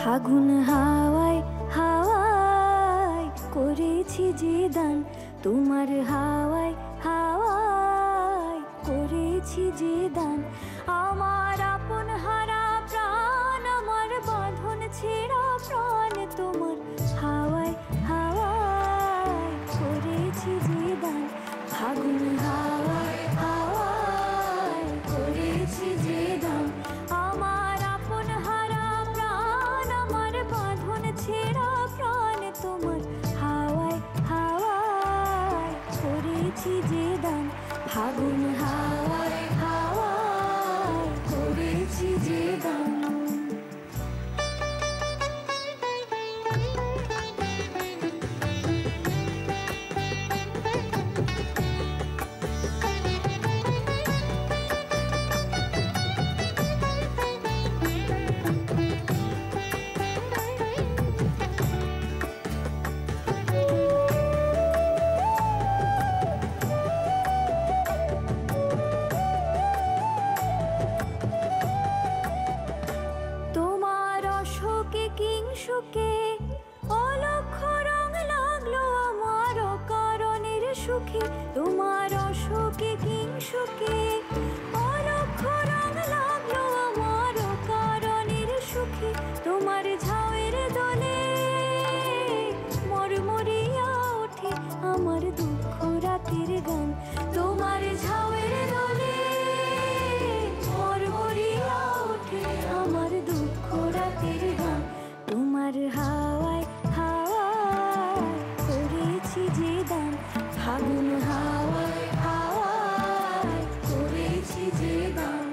ফাগুন হাওয়ায় হাওয়ায় করেছি যে দান, তোমার হাওয়ায় হাওয়ায় করেছি যে দান। আমার আপন হারা প্রাণ, আমার বাঁধন ছেঁড়া প্রাণ, তোমার হাওয়ায় হাওয়ায় করেছি যে দান। ফাগুন হাওয়ায় হাওয়ায় করেছি যে দান, আমার আপন হারা প্রাণ, আমার বাঁধন ছেঁড়া প্রাণ, তোমার হাওয়ায় হাওয়ায় করেছি যে দান। ফাগুন হাওয়ায় হাওয়ায় করেছি যে দান। কিংসুকে অলক্ষ রং লাগলো আমার কারণের সুখে, তোমার অশোকে কিংসুকে অলক্ষ রং লাগলো আমার কারণের সুখে। তোমার ঝাউয়ের দোলে মরমরিয়া ওঠে আমার দুঃখ রাতের গান, তোমার ঝাউয়ের দোলে মরমরিয়া ওঠে আমার দুঃখ রাতের গান। তোমার হাওয়ায় হাওয়ায় করেছি যে দান, ফাগুন হাওয়ায় হাওয়ায় করেছি যে দান।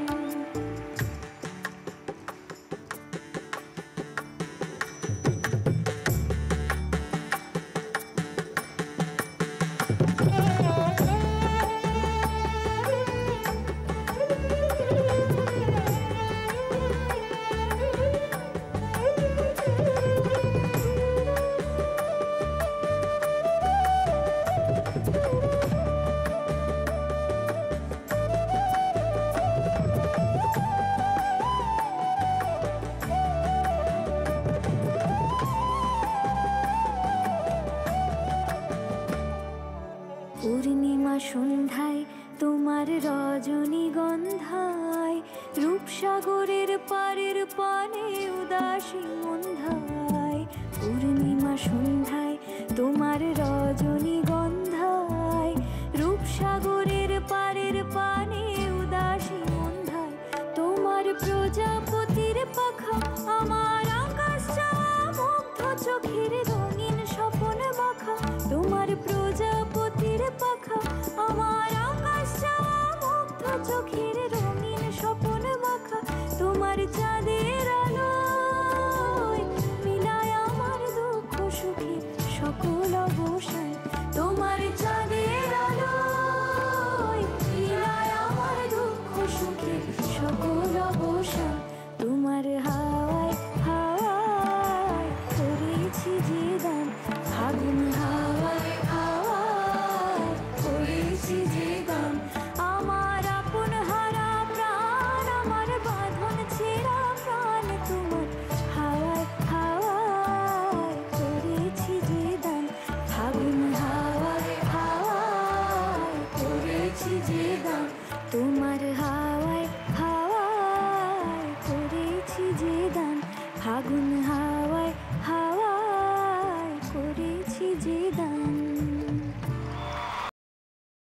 পূর্ণিমা সন্ধ্যায় তোমার রজনীগন্ধায়, রূপসাগরের পারের পানে উদাসী মন্ধায়। পূর্ণিমা সন্ধ্যায় তোমার রজনীগন্ধায়, রূপসাগরের পারের পানে উদাসী মন্ধায়। তোমার প্রজাপতির পাখা আমার আকাশ চাওয়া মুগ্ধ চোখের রঙিন স্বপন মাখা, তোমার প্রজাপতির পাখা আমার আকাশ চাওয়া মুগ্ধ চোখের রঙিন স্বপন মাখা। তোমার চাঁদের